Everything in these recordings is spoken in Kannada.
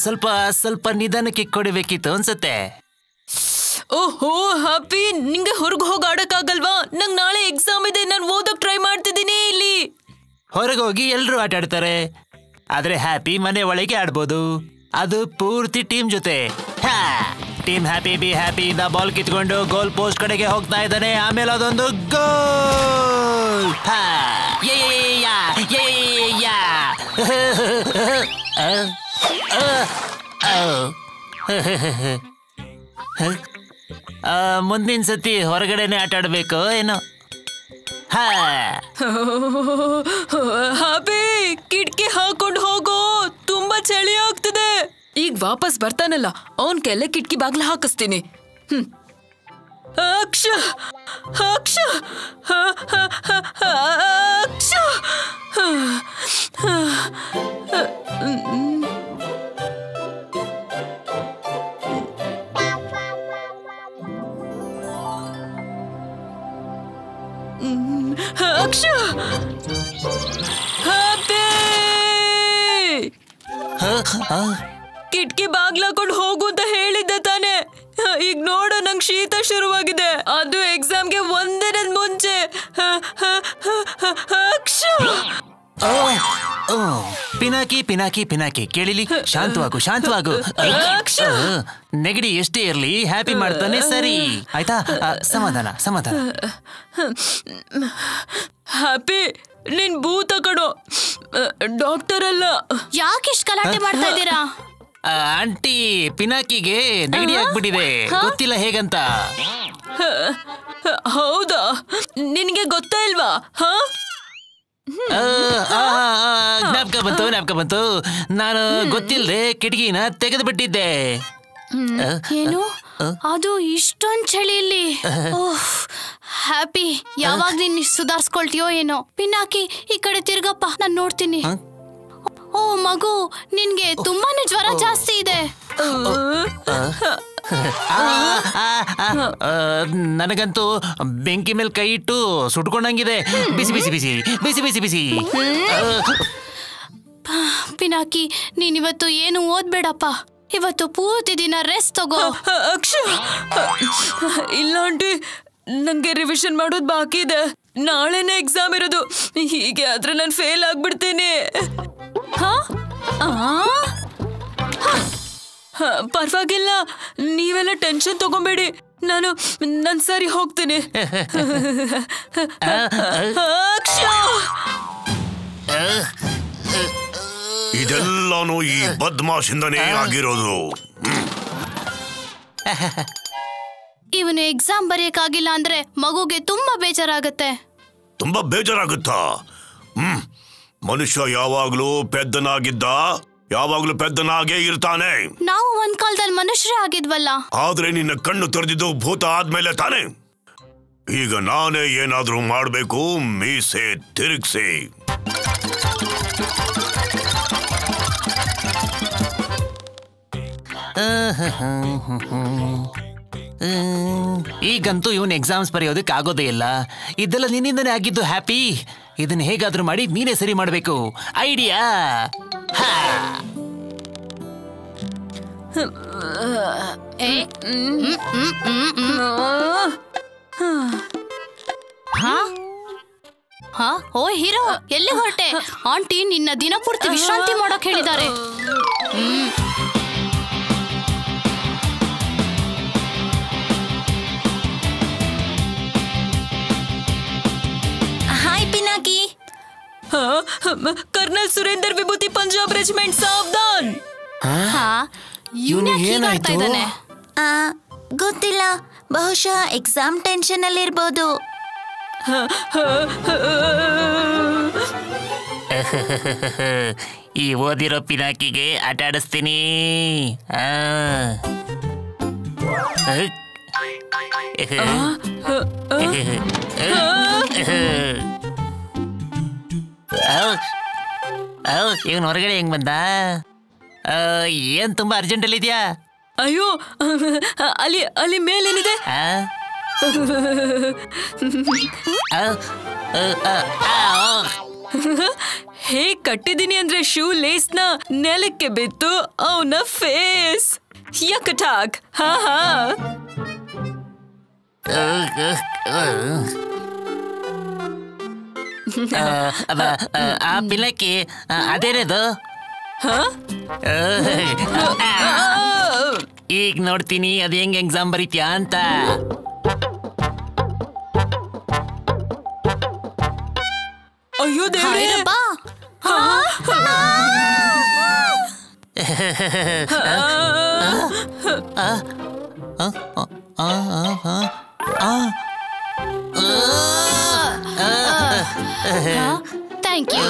ಸ್ವಲ್ಪ ಸ್ವಲ್ಪ ನಿಧಾನಕ್ಕೆ ಕೊಡಬೇಕಿತ್ತು ಅನ್ಸುತ್ತೆ. ಓಹೋ ಹ್ಯಾಪಿ, ನಿಂಗೆ ಹೊರಗೆ ಹೋಗಿ ಆಡಕ್ಕಾಗಲ್ವಾ? ನಂಗೆ ನಾಳೆ ಎಕ್ಸಾಮ್ ಇದೆ, ನಾನು ಓದಕ್ ಟ್ರೈ ಮಾಡ್ತಿದ್ದೀನಿ. ಇಲ್ಲಿ ಹೊರಗೆ ಹೋಗಿ ಎಲ್ಲರೂ ಆಟ ಆಡ್ತಾರೆ, ಆದ್ರೆ ಹ್ಯಾಪಿ ಮನೆ ಒಳಗೆ ಆಡ್ಬೋದು. ಅದು ಪೂರ್ತಿ ಟೀಮ್ ಜೊತೆ. ಟೀಮ್ ಹ್ಯಾಪಿ ಬಿ ಹ್ಯಾಪಿ ಇಂದ ಬಾಲ್ ಕಿತ್ಕೊಂಡು ಗೋಲ್ ಪೋಸ್ಟ್ ಕಡೆಗೆ ಹೋಗ್ತಾ ಇದ್ದಾನೆ. ಆಮೇಲೆ ಅದೊಂದು ಗೋಲ್. ಮುಂದಿನ ಸತಿ ಹೊರಗಡೆನೆ ಆಟ ಆಡ್ಬೇಕು ಏನೋ. ಹ್ಯಾಪಿ, ಕಿಟಕಿ ಹಾಕೊಂಡು ಹೋಗೋ, ತುಂಬಾ ಚಳಿ ಆಗ್ತಿದೆ. ಈಗ ವಾಪಸ್ ಬರ್ತಾನಲ್ಲ, ಅವನ್ ಕೆಲ ಕಿಟಕಿ ಬಾಗ್ಲ ಹಾಕಿಸ್ತೀನಿ. ಅಕ್ಷ ಅಕ್ಷ ಅಕ್ಷ. ಅಕ್ಷ ಕಿಟಕಿ ಬಾಗ್ಲಾಕೊಂಡು ಹೋಗು ಅಂತ ಹೇಳಿದ್ದೆ ತಾನೆ. ಈಗ ನೋಡು, ನಂಗೆ ಶೀತ ಶುರುವಾಗಿದೆ, ಅದು ಎಕ್ಸಾಮ್ಗೆ ಒಂದಿನದ ಮುಂಚೆ. ಪಿನಾಕಿ ಪಿನಾಕಿ ಪಿನಾಕಿ ಕೇಳಿಲಿ, ಶಾಂತವಾಗು ಶಾಂತವಾಗು. ನೆಗಡಿ ಎಷ್ಟೇ ಇರ್ಲಿ ಹ್ಯಾಪಿ ಮಾಡ್ತಾನೆ, ಸರಿ ಆಯ್ತಾ? ಸಮಾಧಾನ ಸಮಾಧಾನ. ಹ್ಯಾಪಿ, ನಿನ್ ಭೂತ ಕಣೋ, ಡಾಕ್ಟರ್ ಅಲ್ಲ. ಯಾಕೆ ಇಷ್ಟು ಗಲಾಟೆ ಮಾಡ್ತಾ ಇದ್ದೀರಾ? ಆಂಟಿ, ಪಿನಾಕಿಗೆ ನೆಗಡಿ ಆಗ್ಬಿಟ್ಟಿದೆ, ಗೊತ್ತಿಲ್ಲ ಹೇಗಂತ. ಹೌದಾ? ನಿನ್ಗೆ ಗೊತ್ತಾ ಇಲ್ವಾ? ಜ್ಞಾಪಕ ಬಂತು ಜ್ಞಾಪಕ ಬಂತು. ನಾನು ಗೊತ್ತಿಲ್ಲದೆ ಕಿಟಕಿನ ತೆಗೆದು ಬಿಟ್ಟಿದ್ದೆ. ಏನು ಅದು ಇಷ್ಟೊಂದ್ ಚಳಿಯಲ್ಲಿ? ಹ್ಯಾಪಿ, ಯಾವಾಗ ನೀನ್ ಸುಧಾರಿಸ್ಕೊಳ್ತೀಯೋ ಏನೋ. ಪಿನಾಕಿ, ಈ ಕಡೆ ತಿರ್ಗಪ್ಪ, ನಾನ್ ನೋಡ್ತೀನಿ. ಓ ಮಗು, ನಿನ್ಗೆ ತುಂಬಾನೇ ಜ್ವರ ಜಾಸ್ತಿ ಇದೆ. ನನಗಂತೂ ಬೆಂಕಿ ಮೇಲೆ ಕೈ ಇಟ್ಟು ಸುಟ್ಕೊಂಡಂಗಿದೆ. ಬಿಸಿ ಬಿಸಿ ಬಿಸಿ ಬಿಸಿ ಬಿಸಿ ಬಿಸಿ. ಪಿನಾಕಿ, ನೀನಿವತ್ತು ಏನು ಓದ್ಬೇಡಪ್ಪ, ಇವತ್ತು ಪೂರ್ತಿ ದಿನ ರೆಸ್ಟ್ ತಗೋ. ಅಕ್ಷ, ಇಲ್ಲ ಆಂಟಿ, ನಂಗೆ ರಿವಿಷನ್ ಮಾಡೋದು ಬಾಕಿ ಇದೆ. ನಾಳೆನೇ ಎಕ್ಸಾಮ್ ಇರೋದು. ಹೀಗೆ ಆದ್ರೆ ನಾನು ಫೇಲ್ ಆಗ್ಬಿಡ್ತೀನಿ. ಪರವಾಗಿಲ್ಲ, ನೀವೆಲ್ಲ ಟೆನ್ಷನ್ ತಗೊಂಬೇಡಿ, ನಾನು ಸರಿ ಹೋಗ್ತೀನಿ. ಇದೆಲ್ಲಾನು ಈ ಬದ್ಮಾಶಿಂದನೇ ಆಗಿರೋದು. ಇವನು ಎಕ್ಸಾಮ್ ಬರೆಯಕ್ಕಾಗಿಲ್ಲ ಅಂದ್ರೆ ಮಗುಗೆ ತುಂಬಾ ಬೇಜಾರಾಗತ್ತೆ. ತುಂಬಾ ಬೇಜಾರಾಗುತ್ತಾ? ಮನುಷ್ಯ ಯಾವಾಗ್ಲೂ ಪೆದ್ದನಾಗಿದ್ದ, ಯಾವಾಗ್ಲೂ ಪೆದ್ದನಾಗೇ ಇರ್ತಾನೆ. ನಾವು ಒಂದ್ ಕಾಲದಲ್ಲಿ ಮನುಷ್ಯರೇ ಆಗಿದ್ವಲ್ಲ. ಆದ್ರೆ ನಿನ್ನ ಕಣ್ಣು ತೆರೆದಿದ್ದು ಭೂತ ಆದ್ಮೇಲೆ ತಾನೆ. ಈಗ ನಾನೇ ಏನಾದ್ರೂ ಮಾಡ್ಬೇಕು, ಮೀಸೆ ತಿರುಗಿಸಿ. ಈಗಂತೂ ಇವನ್ ಎಕ್ಸಾಮ್ಸ್ ಬರೆಯೋದಕ್ಕೆ ಆಗೋದೇ ಇಲ್ಲ. ಇದೆಲ್ಲ ನಿನ್ನಿಂದನೇ ಆಗಿದ್ದು ಹ್ಯಾಪಿ. ಇದನ್ನ ಹೇಗಾದ್ರೂ ಮಾಡಿ ನೀನೇ ಸರಿ ಮಾಡ್ಬೇಕು. ಐಡಿಯಾ. ಓ ಹೀರೋ, ಎಲ್ಲಿ ಹೊರಟೆ? ಆಂಟಿ ನಿನ್ನ ದಿನಪೂರ್ತಿ ವಿಶ್ರಾಂತಿ ಮಾಡೋಕ್ ಹೇಳಿದ್ದಾರೆ. ಹಾಯ್ ಪಿನಾಕಿ. कर्नल सुरेंद्र विभूति पंजाब रेजिमेंट सावधान. ಗೊತ್ತಿಲ್ಲ, ಬಹುಶಃ ಎಕ್ಸಾಮ್ ಟೆನ್ಷನ್ ಅಲ್ಲಿ ಇರಬಹುದು. ಈ ಓದಿರೋ ಪಿನಾಕಿಗೆ ಆಟ ಆಡಿಸ್ತೀನಿ. ಇವನ್ ಹೊರಗಡೆ ಹೆಂಗ್ ಬಂದ? ಏನ್ ತುಂಬಾ ಅರ್ಜೆಂಟ್ ಅಲ್ಲಿ ಇದೆಯಾ? ಅಯ್ಯೋ, ಅಲ್ಲಿ ಅಲ್ಲಿ ಮೇಲೇನಿದೆ? ಹೇಗ್ ಕಟ್ಟಿದೀನಿ ಅಂದ್ರೆ ಶೂ ಲೇಸ್ನ ನೆಲಕ್ಕೆ ಬಿತ್ತು ಅವನ ಫೇಸ್ ಯಕಟಾಕ್. ಹಾ ಹಾ ಪಿಲಕ್ಕಿ ಅದೇನದು? ಈಗ ನೋಡ್ತೀನಿ ಅದ್ ಹೆಂಗ್ ಎಕ್ಸಾಮ್ ಬರೀತ್ಯಾ ಅಂತ. ಅಯ್ಯೋ ದೇವ್ರೇ, ಥ್ಯಾಂಕ್ ಯು.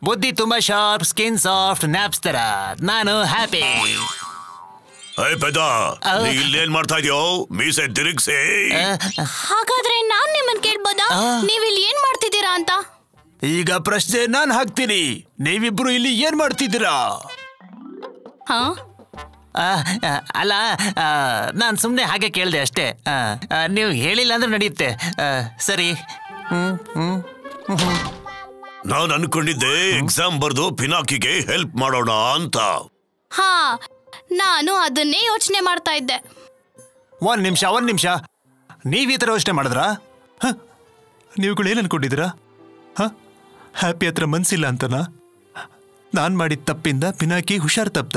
ಬುದ್ಧಿ ತುಂಬಾ ಶಾರ್ಪ್, ಸ್ಕಿನ್ ಸಾಫ್ಟ್, ನ್ಯಾಪ್ಸ್ ತರ. ನಾನು ಹ್ಯಾಪಿ. ಇಲ್ಲೇನ್ ಮಾಡ್ತಾ ಇದೀಯೋ? ಮೀಸೆ ತಿರುಗ್ಸಿ. ಹಾಗಾದ್ರೆ ನಾನ್ ನಿಮ್ಮನ್ ಕೇಳ್ಬೋದಾ, ನೀವಿಲ್ಲಿ ಏನ್ ಮಾಡ್ತಿದ್ದೀರಾ ಅಂತ? ಈಗ ಪ್ರಶ್ನೆ ನಾನ್ ಹಾಕ್ತೀನಿ, ನೀವಿಬ್ರು ಇಲ್ಲಿ ಏನ್ ಮಾಡ್ತಿದ್ದೀರಾ? ಅಲ್ಲ, ನಾನ್ ಸುಮ್ನೆ ಹಾಗೆ ಕೇಳ್ದೆ ಅಷ್ಟೇ. ನೀವು ಹೇಳಿಲ್ಲ ಅಂದ್ರೆ ನಡೆಯುತ್ತೆ. ಸರಿ. ನಾನು ಅನ್ಕೊಂಡಿದ್ದೆ ಎಕ್ಸಾಮ್ ಬರ್ದು ಪಿನಾಕಿಗೆ ಹೆಲ್ಪ್ ಮಾಡೋಣ ಅಂತ. ಹಾ, ನಾನು ಅದನ್ನೇ ಯೋಚನೆ ಮಾಡ್ತಾ ಇದ್ದೆ. ಒಂದ್ ನಿಮಿಷ, ನೀವ್ ಈ ತರ ಯೋಚನೆ ಮಾಡಿದ್ರಾ? ನೀವುಗಳು ಏನ್ ಅನ್ಕೊಂಡಿದ್ದೀರಾ? ಹ್ಯಾಪಿ ಹತ್ರ ಮನ್ಸಿಲ್ಲ ಅಂತನಾ? ನಾನ್ ಮಾಡಿದ ತಪ್ಪಿಂದ ಪಿನಾಕಿ ಹುಷಾರ್ ತಪ್ಪ.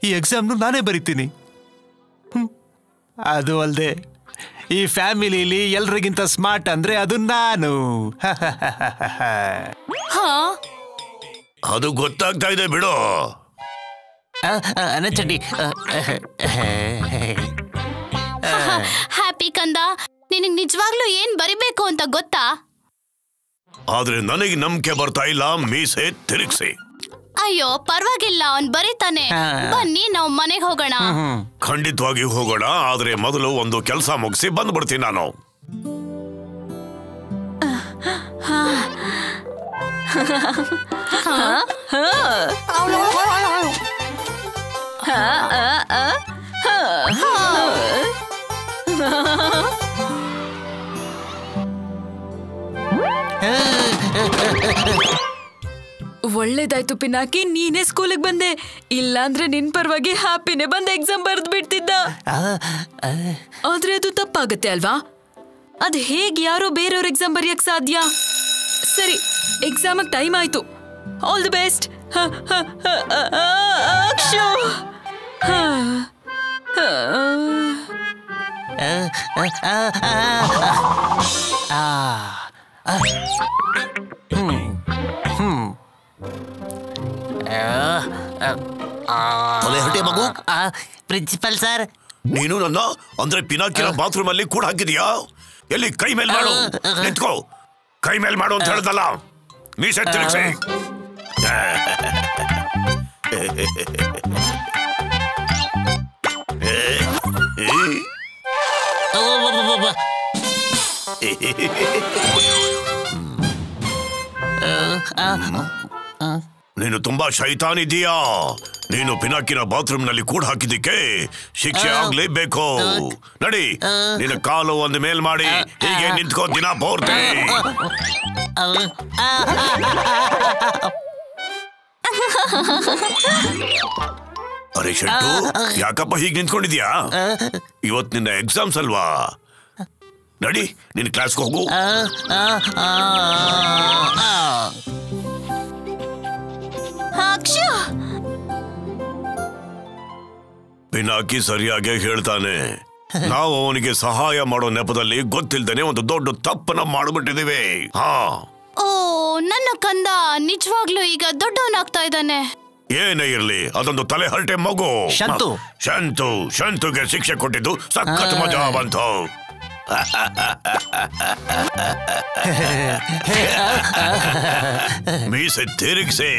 ಈ ಎಕ್ಸಾಮ್ನು ನಾನೇ ಬರೀತೀನಿ. ಅದು ಅಲ್ದೆ ಈ ಫ್ಯಾಮಿಲಿಲಿ ಎಲ್ರಿಗಿಂತ ಸ್ಮಾರ್ಟ್ ಅಂದ್ರೆ ಅದು ನಾನು. ಅದು ಗೊತ್ತಾಗ್ತಾ ಇದೆ ಬಿಡು. ಚಡ್ಡಿ. ಹ್ಯಾಪಿ ಕಂದ, ನಿನಗ್ ನಿಜವಾಗ್ಲೂ ಏನ್ ಬರಿಬೇಕು ಅಂತ ಗೊತ್ತಾ? ಆದ್ರೆ ನನಗೆ ನಂಬಿಕೆ ಬರ್ತಾ ಇಲ್ಲ. ಮೀಸೆ ತಿರುಗಿಸಿ. ಅಯ್ಯೋ ಪರವಾಗಿಲ್ಲ, ಅವ್ನ್ ಬರೀತಾನೆ. ಬನ್ನಿ ನಾವು ಮನೆಗೆ ಹೋಗೋಣ. ಖಂಡಿತವಾಗಿ ಹೋಗೋಣ, ಆದ್ರೆ ಮೊದಲು ಒಂದು ಕೆಲಸ ಮುಗಿಸಿ ಬಂದ್ಬಿಡ್ತೀನಿ ನಾನು. ಒಳ್ಳೇದಾಯ್ತು ಪಿನಾಕಿ, ನೀನೇ ಸ್ಕೂಲಿಗೆ ಬಂದೆ. ಇಲ್ಲಾಂದ್ರೆ ನಿನ್ ಪರವಾಗಿ ಹ್ಯಾಪಿನೇ ಬಂದ ಎಕ್ಸಾಮ್ ಬರ್ದ್ ಬಿಡ್ತಿದ್ದ. ಆದ್ರೆ ಅದು ತಪ್ಪಾಗತ್ತೆ ಅಲ್ವಾ? ಅದ್ ಹೇಗ್ ಯಾರೋ ಬೇರೆಯವ್ರ ಎಕ್ಸಾಮ್ ಬರೆಯಕ್ ಸಾಧ್ಯ? ಸರಿ, ಎಕ್ಸಾಮ್ ಟೈಮ್ ಆಯ್ತು. All the best. ಮಗು, ಪ್ರಿನ್ಸಿಪಲ್ ಸರ್, ನೀನು ನನ್ನ ಅಂದ್ರೆ ಪಿನಾಕಿನ ಬಾತ್ರೂಮ್ ಅಲ್ಲಿ ಕೂಡ ಹಾಕಿದ್ಯಾ? ಎಲ್ಲಿ? ಕೈ ಮೇಲ್ ಮಾಡು. ನಿಂತ್ಕೋ, ಕೈ ಮೇಲ್ ಮಾಡು ಅಂತ ಹೇಳ್ದಲ್ಲ. ಮೀಸೆ ತಿರುಗಿಸಿ. ನೀನು ತುಂಬಾ ಶೈತಾನ್ ಇದೀಯಾ. ನೀನು ಪಿನಾಕಿನ ಬಾತ್ರೂಮ್ ನಲ್ಲಿ ಕೂಡ ಹಾಕಿದ್ದಕ್ಕೆ ಶಿಕ್ಷೆ ಆಗ್ಲೇಬೇಕು. ನಡಿ, ನಿನ್ನ ಕಾಲು ಒಂದು ಮೇಲ್ ಮಾಡಿ ಹೀಗೆ ನಿಂತ್ಕೋ ದಿನ ಪೂರ್ತಿ. ಅರೆ ಶೆಟ್ಟು, ಯಾಕಪ್ಪ ಹೀಗೆ ನಿಂತ್ಕೊಂಡಿದ್ಯಾ? ಇವತ್ ನಿನ್ನ ಎಕ್ಸಾಮ್ಸ್ ಅಲ್ವಾ? ನಡಿ, ನಿನ್ನ ಕ್ಲಾಸ್ಗೆ ಹೋಗು. ಪಿನಾಕಿ ಸರಿಯಾಗಿ ಹೇಳ್ತಾನೆ. ನಾವು ಅವನಿಗೆ ಸಹಾಯ ಮಾಡೋ ನೆಪದಲ್ಲಿ ಗೊತ್ತಿಲ್ದೇನೆ ಒಂದು ದೊಡ್ಡ ತಪ್ಪನ್ನ ಮಾಡ್ಬಿಟ್ಟಿದೀವಿ. ಓ, ನನ್ನ ಕಂದ ನಿಜವಾಗ್ಲೂ ಈಗ ದೊಡ್ಡವನಾಗ್ತಾ ಇದ್ದಾನೆ. ಏನೇ ಇರ್ಲಿ, ಅದೊಂದು ತಲೆ ಹರಟೆ ಮಗು. ಶಂತುಗೆ ಶಿಕ್ಷೆ ಕೊಟ್ಟಿದ್ದು ಸಖತ್ ಮಜಾ ಬಂತು. ಮೀಸೆ ತಿರುಗಿಸಿ.